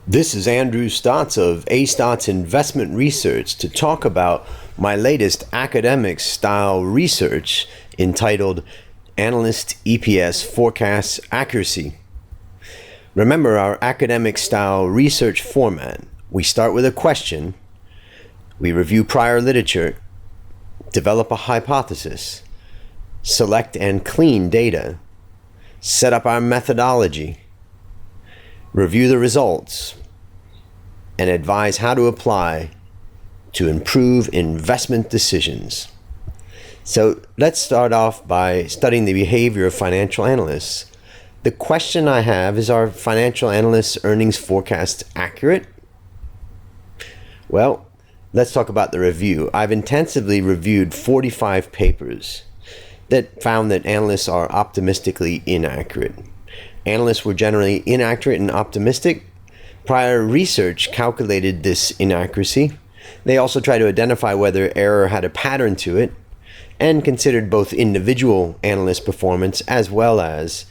This is Andrew Stotz of A Stotz Investment Research to talk about my latest academic style research entitled Analyst EPS Forecast Accuracy. Remember our academic style research format. We start with a question, we review prior literature, develop a hypothesis, select and clean data, set up our methodology, review the results, and advise how to apply to improve investment decisions. So let's start off by studying the behavior of financial analysts. The question I have is, are financial analysts' earnings forecasts accurate? Well, let's talk about the review. I've intensively reviewed 45 papers that found that analysts are optimistically inaccurate. Analysts were generally inaccurate and optimistic. Prior research calculated this inaccuracy. They also tried to identify whether error had a pattern to it and considered both individual analyst performance as well as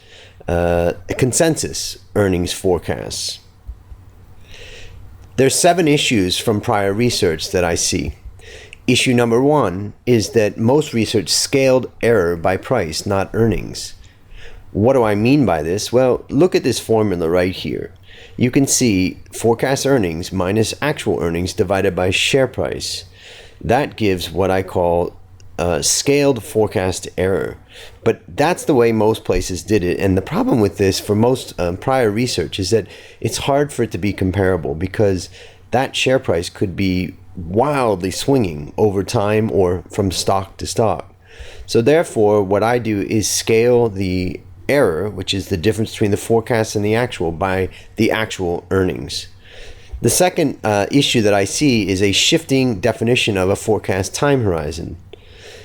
consensus earnings forecasts. There's 7 issues from prior research that I see. Issue number 1 is that most research scaled error by price, not earnings. What do I mean by this? Well, look at this formula right here. You can see forecast earnings minus actual earnings divided by share price. That gives what I call scaled forecast error. But that's the way most places did it. And the problem with this for most prior research is that it's hard for it to be comparable because that share price could be wildly swinging over time or from stock to stock. So therefore, what I do is scale the error, which is the difference between the forecast and the actual, by the actual earnings. The second issue that I see is a shifting definition of a forecast time horizon.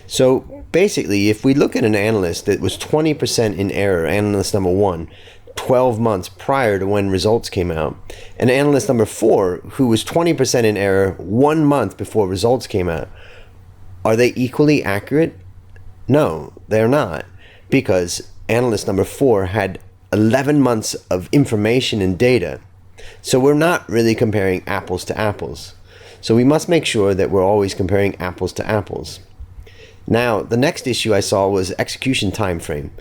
So basically, if we look at an analyst that was 20% in error, analyst number 1, 12 months prior to when results came out, and analyst number 4, who was 20% in error 1 month before results came out, are they equally accurate? No, they're not, because analyst number 4 had 11 months of information and data. So we're not really comparing apples to apples. So we must make sure that we're always comparing apples to apples. Now, the next issue I saw was execution time frame.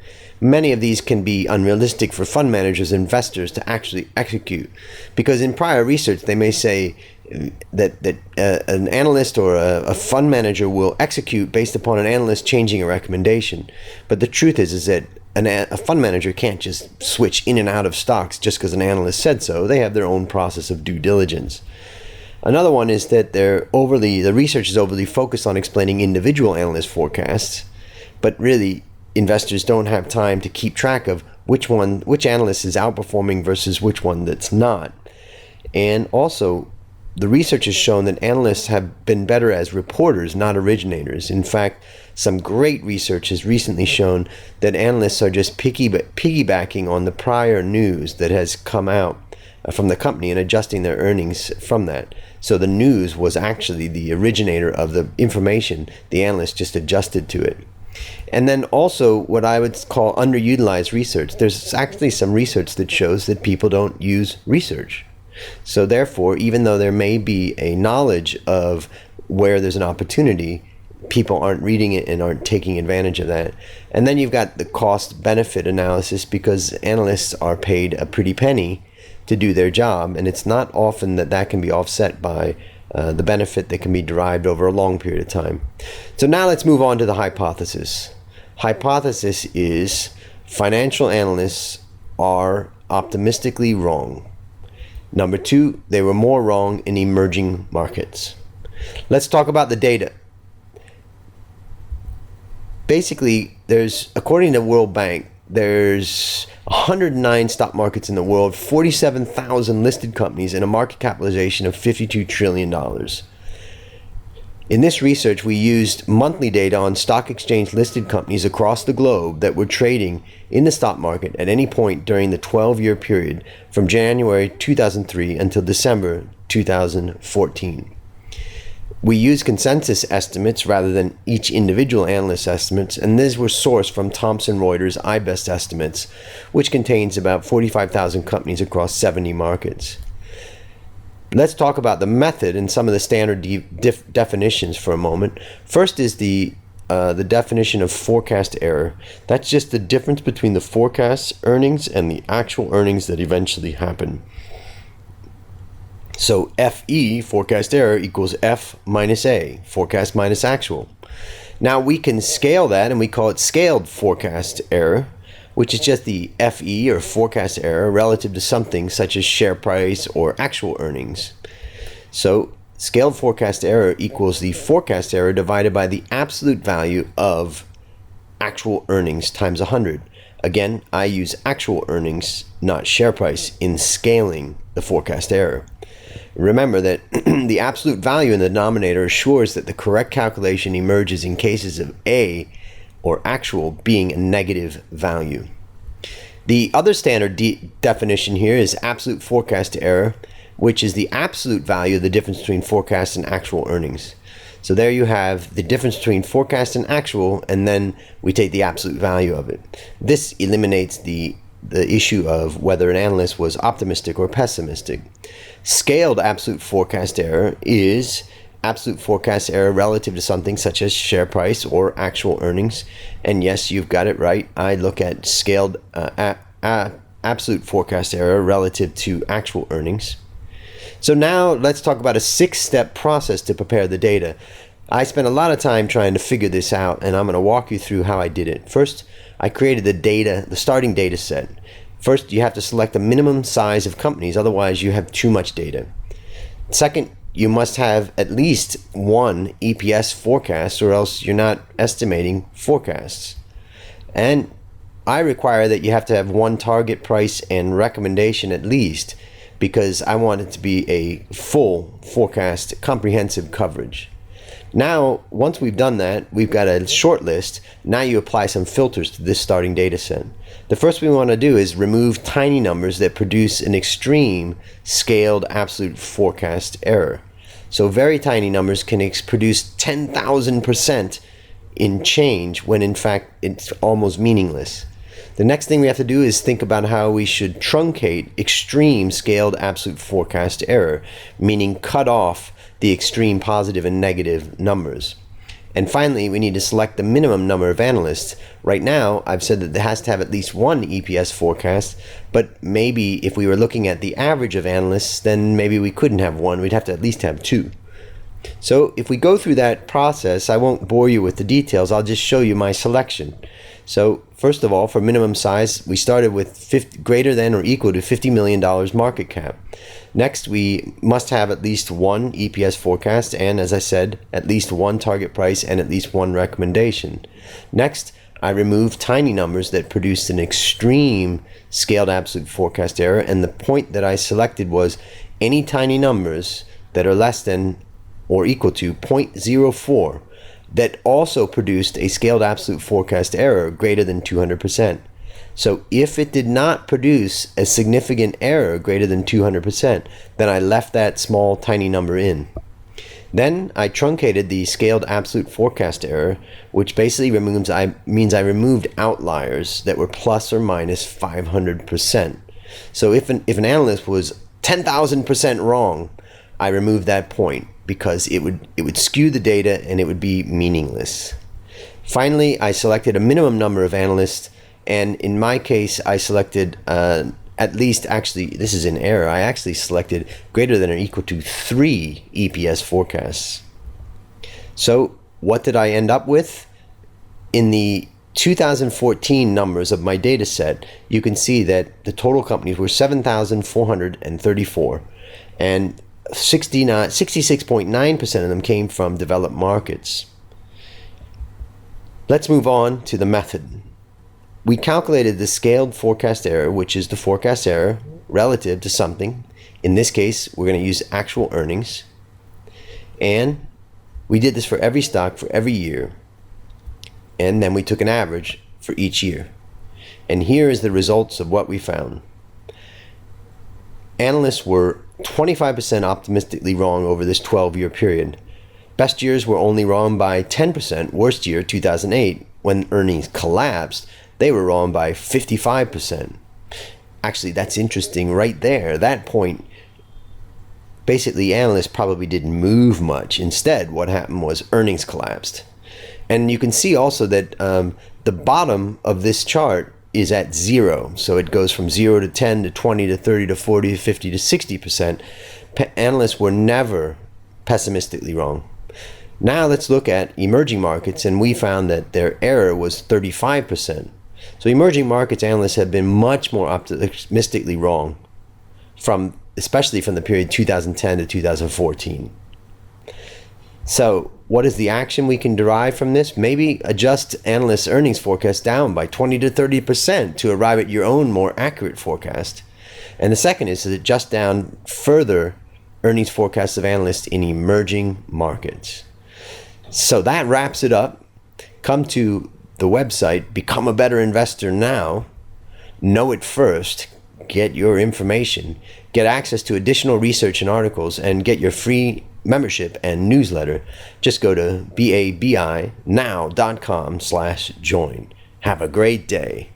Many of these can be unrealistic for fund managers and investors to actually execute, because in prior research they may say that an analyst or a fund manager will execute based upon an analyst changing a recommendation. But the truth is that a fund manager can't just switch in and out of stocks just because an analyst said so. They have their own process of due diligence. Another one is that the research is overly focused on explaining individual analyst forecasts, but really investors don't have time to keep track of which analyst is outperforming versus which one that's not. And also, the research has shown that analysts have been better as reporters, not originators. In fact, some great research has recently shown that analysts are just piggybacking on the prior news that has come out from the company and adjusting their earnings from that. So the news was actually the originator of the information. The analyst just adjusted to it. And then also what I would call underutilized research. There's actually some research that shows that people don't use research. So therefore, even though there may be a knowledge of where there's an opportunity, people aren't reading it and aren't taking advantage of that. And then you've got the cost-benefit analysis, because analysts are paid a pretty penny to do their job, and it's not often that can be offset by the benefit that can be derived over a long period of time. So now let's move on to the hypothesis. Hypothesis is financial analysts are optimistically wrong. Number 2, they were more wrong in emerging markets. Let's talk about the data. Basically, according to World Bank, there's 109 stock markets in the world, 47,000 listed companies, and a market capitalization of $52 trillion. In this research, we used monthly data on stock exchange listed companies across the globe that were trading in the stock market at any point during the 12-year period from January 2003 until December 2014. We used consensus estimates rather than each individual analyst's estimates, and these were sourced from Thomson Reuters iBest estimates, which contains about 45,000 companies across 70 markets. Let's talk about the method and some of the standard definitions for a moment. First is the definition of forecast error. That's just the difference between the forecast earnings and the actual earnings that eventually happen. So FE, forecast error, equals F minus A, forecast minus actual. Now we can scale that and we call it scaled forecast error, which is just the FE or forecast error relative to something such as share price or actual earnings. So scaled forecast error equals the forecast error divided by the absolute value of actual earnings times 100. Again, I use actual earnings, not share price, in scaling the forecast error. Remember that the absolute value in the denominator assures that the correct calculation emerges in cases of A, or actual, being a negative value. The other standard definition here is absolute forecast error, which is the absolute value of the difference between forecast and actual earnings. So there you have the difference between forecast and actual, and then we take the absolute value of it. This eliminates the issue of whether an analyst was optimistic or pessimistic. Scaled absolute forecast error is absolute forecast error relative to something such as share price or actual earnings. And yes, you've got it right. I look at scaled absolute forecast error relative to actual earnings. So now let's talk about a 6-step process to prepare the data. I spent a lot of time trying to figure this out, and I'm going to walk you through how I did it. First, I created the starting data set. First, you have to select the minimum size of companies, otherwise you have too much data. Second, you must have at least one EPS forecast, or else you're not estimating forecasts. And I require that you have to have one target price and recommendation at least, because I want it to be a full forecast, comprehensive coverage. Now, once we've done that, we've got a short list. Now you apply some filters to this starting data set. The first we want to do is remove tiny numbers that produce an extreme scaled absolute forecast error. So very tiny numbers can produce 10,000% in change when in fact it's almost meaningless. The next thing we have to do is think about how we should truncate extreme scaled absolute forecast error, meaning cut off the extreme positive and negative numbers. And finally, we need to select the minimum number of analysts. Right now, I've said that there has to have at least one EPS forecast, but maybe if we were looking at the average of analysts, then maybe we couldn't have one. We'd have to at least have two. So if we go through that process, I won't bore you with the details. I'll just show you my selection. So first of all, for minimum size, we started with greater than or equal to $50 million market cap. Next, we must have at least one EPS forecast and, as I said, at least one target price and at least one recommendation. Next, I removed tiny numbers that produced an extreme scaled absolute forecast error, and the point that I selected was any tiny numbers that are less than or equal to 0.04 that also produced a scaled absolute forecast error greater than 200%. So if it did not produce a significant error greater than 200%, then I left that small tiny number in. Then I truncated the scaled absolute forecast error, which basically means I removed outliers that were plus or minus 500%. So if an analyst was 10,000% wrong, I removed that point because it would skew the data and it would be meaningless. Finally, I selected a minimum number of analysts, and in my case, I selected at least, actually, this is an error, I actually selected greater than or equal to 3 EPS forecasts. So what did I end up with? In the 2014 numbers of my data set, you can see that the total companies were 7,434, and 66.9% of them came from developed markets. Let's move on to the method. We calculated the scaled forecast error, which is the forecast error relative to something. In this case, we're going to use actual earnings. And we did this for every stock for every year. And then we took an average for each year. And here is the results of what we found. Analysts were 25% optimistically wrong over this 12-year period. Best years were only wrong by 10%. Worst year, 2008, when earnings collapsed, they were wrong by 55%. Actually, that's interesting right there. That point Basically, analysts probably didn't move much. Instead, what happened was earnings collapsed. And you can see also that the bottom of this chart is at 0. So it goes from 0 to 10 to 20 to 30 to 40 to 50 to 60%. Analysts were never pessimistically wrong. Now let's look at emerging markets, and we found that their error was 35%. So emerging markets analysts have been much more optimistically wrong, especially from the period 2010 to 2014. So what is the action we can derive from this? Maybe adjust analysts' earnings forecast down by 20 to 30% to arrive at your own more accurate forecast. And the second is to adjust down further earnings forecasts of analysts in emerging markets. So that wraps it up. Come to the website, become a better investor now. Know it first. Get your information. Get access to additional research and articles, and get your free membership and newsletter. Just go to babinow.com/join. Have a great day.